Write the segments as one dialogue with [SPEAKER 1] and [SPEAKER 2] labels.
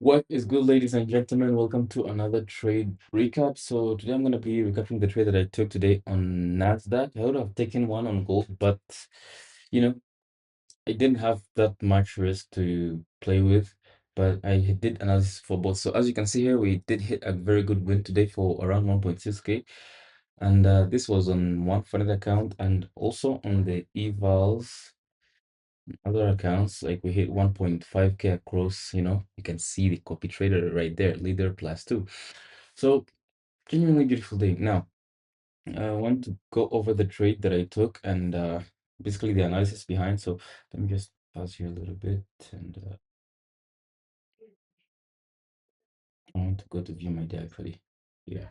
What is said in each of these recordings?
[SPEAKER 1] What is good, ladies and gentlemen? Welcome to another trade recap. So today I'm going to be recapping the trade that I took today on Nasdaq. I would have taken one on gold, but you know, I didn't have that much risk to play with. But I did analysis for both. So as you can see here, we did hit a very good win today for around 1.6K. And this was on one funded account and also on the evals other accounts. Like we hit 1.5K across, you can see the copy trader right there, leader plus two. So genuinely beautiful day. Now I want to go over the trade that I took and basically the analysis behind. So let me just pause here a little bit and I want to go to view my day actually. Yeah.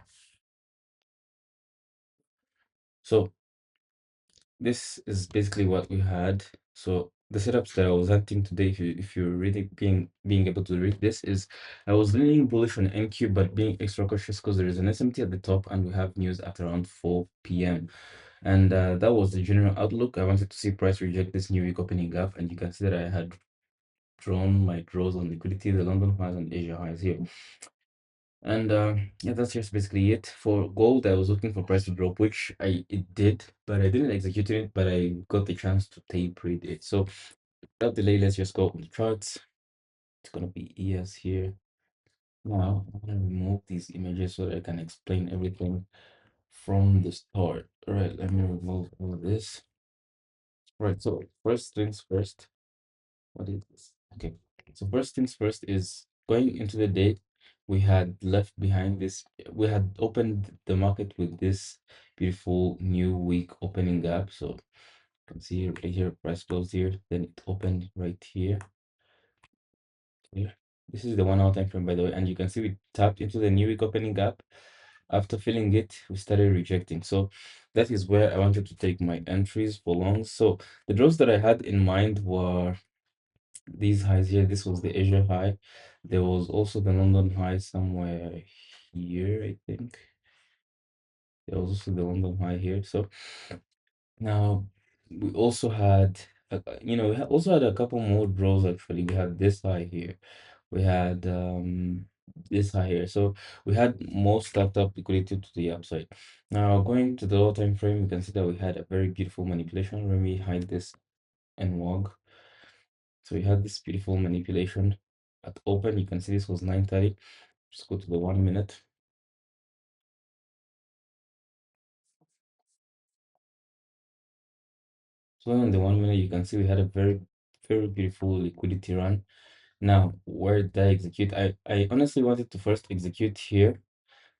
[SPEAKER 1] So this is basically what we had. So the setups that I was hunting today, if you're really being able to read this, is I was leaning bullish on NQ, but being extra cautious because there is an SMT at the top and we have news at around 4 p.m. And that was the general outlook. I wanted to see price reject this new week opening gap, and you can see that I had drawn my draws on liquidity, the London highs and Asia highs here. And yeah, that's just basically it. For gold, I was looking for price to drop, which it did, but I didn't execute it, but I got the chance to tape read it. So without delay, let's just go on the charts. It's gonna be ES here. Now I'm gonna remove these images so that I can explain everything from the start. All right, let me remove all of this. Right, so first things first. What is this? Okay, so first things first is going into the day, we had left behind this, we had opened the market with this beautiful new week opening gap. So you can see right here, price closed here, then it opened right here. Yeah, this is the 1 hour time frame, by the way, and you can see we tapped into the new week opening gap. After filling it, we started rejecting. So that is where I wanted to take my entries for long. So the draws that I had in mind were these highs here. This was the Asia high. There was also the London high somewhere here, I think. There was also the London high here. So now we also had, we also had a couple more draws actually. We had this high here. We had this high here. So we had more stacked up liquidity to the upside. Now going to the lower time frame, you can see that we had a very beautiful manipulation when we hide this NWOG. So we had this beautiful manipulation at open. You can see this was 9:30. Just go to the 1 minute. So in the 1 minute, you can see we had a very, very beautiful liquidity run. Now, where did I execute? I honestly wanted to first execute here,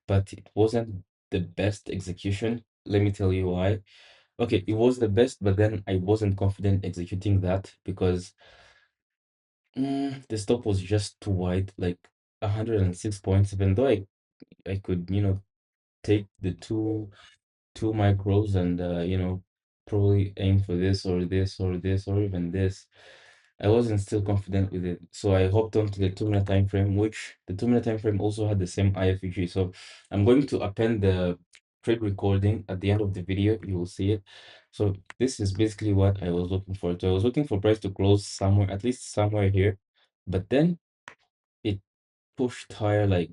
[SPEAKER 1] but it wasn't the best execution. Let me tell you why. Okay, it was the best, but then I wasn't confident executing that because the stop was just too wide, like 106 points, even though I could, take the two micros and probably aim for this or this or this or even this. I wasn't still confident with it, so I hopped onto the 2 minute time frame, which the 2 minute time frame also had the same IFEG. So I'm going to append the trade recording at the end of the video. You will see it. So this is basically what I was looking for. So I was looking for price to close somewhere, at least somewhere here, but then it pushed higher, like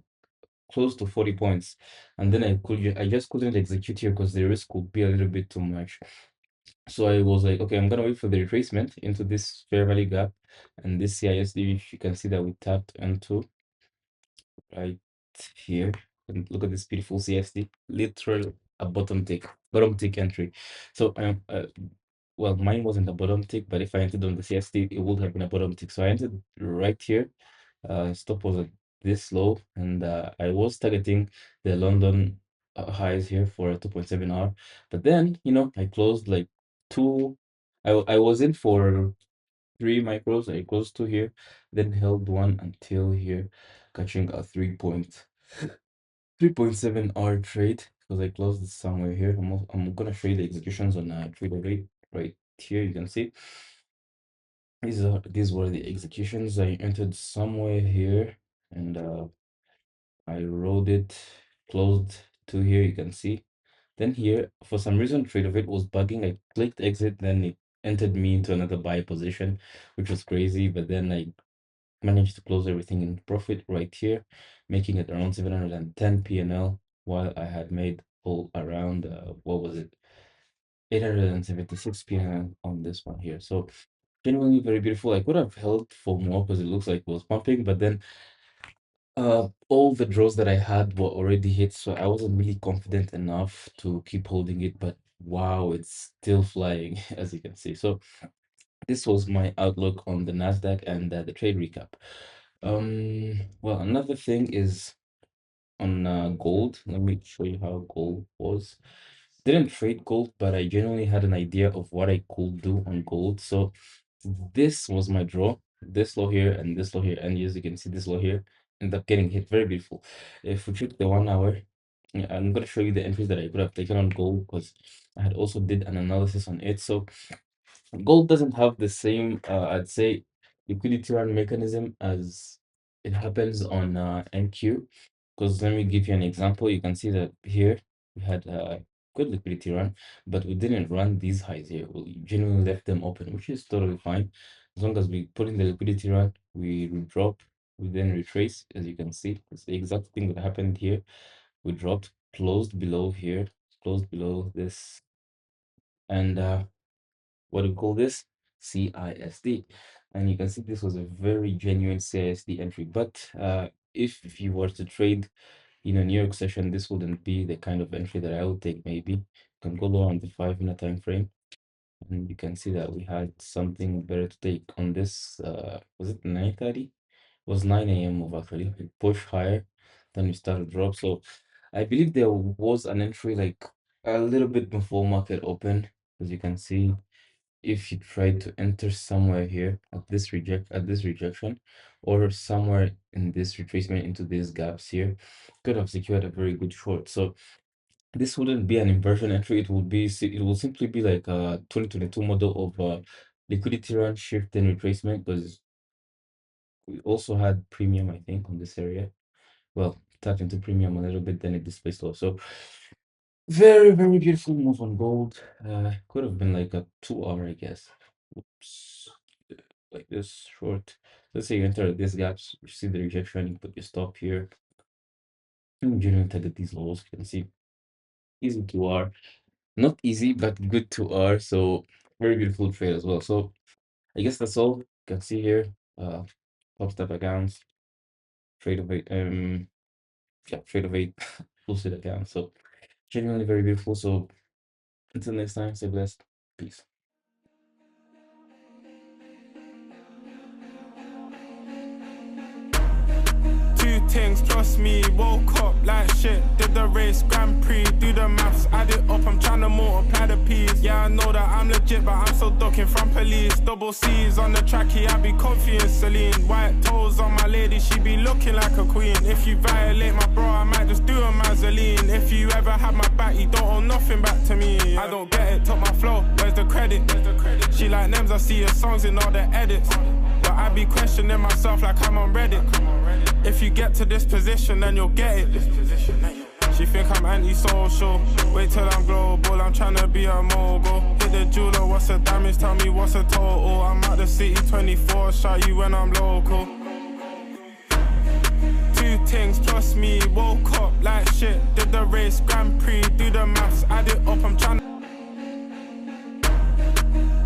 [SPEAKER 1] close to 40 points, and then I just couldn't execute here because the risk would be a little bit too much. So I was like, okay, I'm gonna wait for the retracement into this fair value gap and this CISD, which you can see that we tapped into right here. And look at this beautiful CSD, literal a bottom tick entry. So well, mine wasn't a bottom tick, but if I entered on the CSD, it would have been a bottom tick. So I entered right here. Stop was at this low, and I was targeting the London highs here for a 2.7 hour. But then, I closed like two. I was in for 3 micros. I closed two here, then held one until here, catching a 3.7 hour trade because I closed it somewhere here. I'm gonna show you the executions on trader rate right here. You can see these were the executions. I entered somewhere here and I rode it, closed two here. You can see. Then here, for some reason, trade of it was bugging. I clicked exit, then it entered me into another buy position, which was crazy. But then I managed to close everything in profit right here, making it around 710 PNL, while I had made all around, what was it? 876 PNL on this one here. So genuinely very beautiful. I could have held for more because it looks like it was pumping, but then all the draws that I had were already hit, so I wasn't really confident enough to keep holding it. But wow, it's still flying, as you can see. So this was my outlook on the Nasdaq and the trade recap. Well, another thing is on gold. Let me show you how gold was. Didn't trade gold, but I genuinely had an idea of what I could do on gold. So this was my draw. This low here and this low here, and as you can see, this low here ended up getting hit. Very beautiful. If we check the 1 hour, yeah, I'm gonna show you the entries that I could have taken on gold because I had also did an analysis on it. So gold doesn't have the same, I'd say, liquidity run mechanism as it happens on NQ. Because let me give you an example. You can see that here we had a good liquidity run, but we didn't run these highs here. We genuinely left them open, which is totally fine. As long as we put in the liquidity run, we drop, we then retrace, as you can see. It's the exact thing that happened here. We dropped, closed below here, closed below this, and what do we call this? CISD. And you can see this was a very genuine CISD entry. But if you were to trade in a New York session, this wouldn't be the kind of entry that I would take. Maybe you can go low on the 5-minute time frame, and you can see that we had something better to take on this. Was it 9:30? It was 9 a.m. move actually. We push higher, then we started drop. So I believe there was an entry like a little bit before market open, as you can see. If you try to enter somewhere here at this rejection, or somewhere in this retracement into these gaps here, could have secured a very good short. So this wouldn't be an inversion entry. It will simply be like a 2022 model of liquidity run, shift, and retracement, because we also had premium, I think, on this area. Well, tap into premium a little bit, then it displays low. So very, very beautiful move on gold. Could have been like a 2 hour, I guess. Oops. Like this short. Let's say you enter these gaps, you see the rejection, you put your stop here. And you generally target these lows. You can see easy 2 hour. Not easy, but good 2 hour. So very beautiful trade as well. So I guess that's all. You can see here. Top step accounts, trade of eight, yeah, trade of eight, full set account. So genuinely very beautiful. So until next time, stay blessed. Peace.
[SPEAKER 2] Two things plus me, woke up like shit. Did the race, Grand Prix, do the maths, add it up. I'm trying to multiply the P's. Yeah, I know that I'm legit, but I'm so ducking from police. Double C's on the tracky, I be confident, Celine. White toes on my lady, she be looking like a queen. If you violate my bro, I might just do a Mazzoline. If you ever had my back, you don't owe nothing back to me. I don't get it, took my flow, where's the credit? She like Nems, I see her songs in all the edits. But I be questioning myself like I'm on Reddit. If you get to this position, then you'll get it. She think I'm antisocial. Wait till I'm global, I'm tryna be a mogul. Hit the jeweler, what's the damage? Tell me what's the total. I'm out the city 24, shout you when I'm local. Two things plus me, woke up like shit. Did the race, Grand Prix, do the maths, add it up, I'm tryna.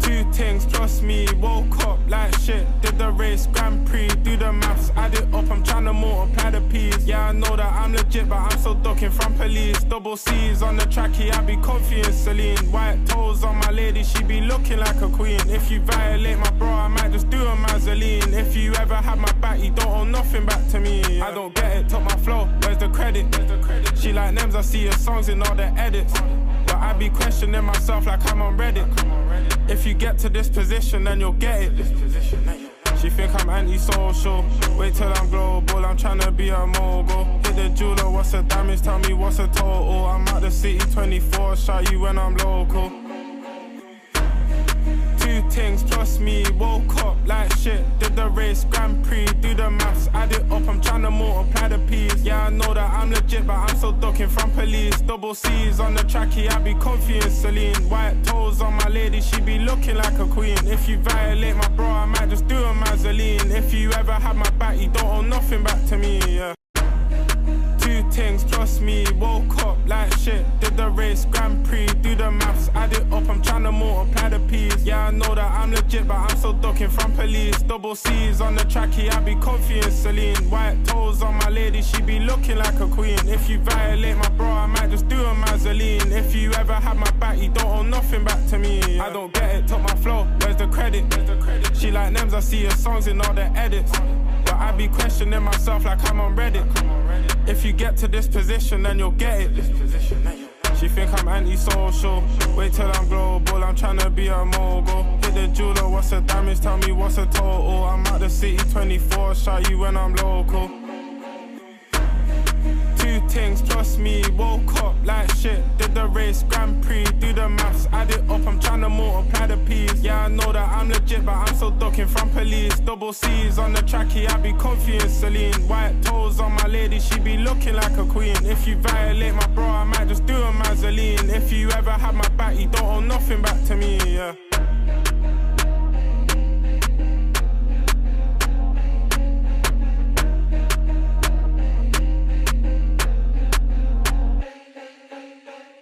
[SPEAKER 2] Two things plus me, woke up like shit. Did the race, Grand Prix, do the maths, add it up. I'm trying to multiply the P's. Yeah, I know that I'm legit, but I'm so ducking from police. Double C's on the tracky, I be confident, Celine. White toes on my lady, she be looking like a queen. If you violate my bro, I might just do a Mazzoline. If you ever had my back, you don't owe nothing back to me. I don't get it, took my flow, where's the credit? She like Nems, I see her songs in all the edits. But I be questioning myself like I'm on Reddit. If you get to this position, then you'll get it. She think I'm antisocial. Wait till I'm global, I'm tryna be a mogul. Hit the jeweler, what's the damage? Tell me what's the total. I'm out the city 24, shout you when I'm local. Two things plus me, woke up like shit. Did the race, Grand Prix, do the maths, add it up. I'm tryna multiply the P's. Yeah, I know that I'm legit, but I'm still ducking from police. Double C's on the tracky, I be confident, Celine. White toes on my lady, she be looking like a queen. If you violate my bro, I might just do a Mazzoline. If you ever had my back, you don't owe nothing back to me, yeah. Two things plus me, woke up like shit. Did the race, Grand Prix, do the maths, add it up, I'm tryna multiply the P's. Yeah, I know that I'm legit, but I'm still ducking from police. Double C's on the tracky, I be confident, Celine. White toes on my lady, she be looking like a queen. If you violate my bro, I might just do a Mazzoline. If you ever had my back, you don't owe nothing back to me, yeah. I don't get it, took my flow, where's the credit? She like Nems, I see her songs in all the edits. But I be questioning myself like I'm on Reddit. If you get to this position, then you'll get it. She think I'm antisocial. Wait till I'm global, I'm tryna be a mogul. Hit the jeweler, what's the damage? Tell me what's the total. I'm out the city 24, shot you when I'm local. Two things plus me, woke up like shit. Did the race, Grand Prix, do the maths, add it up, I'm tryna multiply the P's. Yeah, I know that I'm legit, but I'm still ducking from police. Double C's on the tracky, I be confident, Celine. White toes on my lady, she be looking like a queen. If you violate my bro, I might just do a Mazzoline. If you ever had my back, you don't owe nothing back to me, yeah.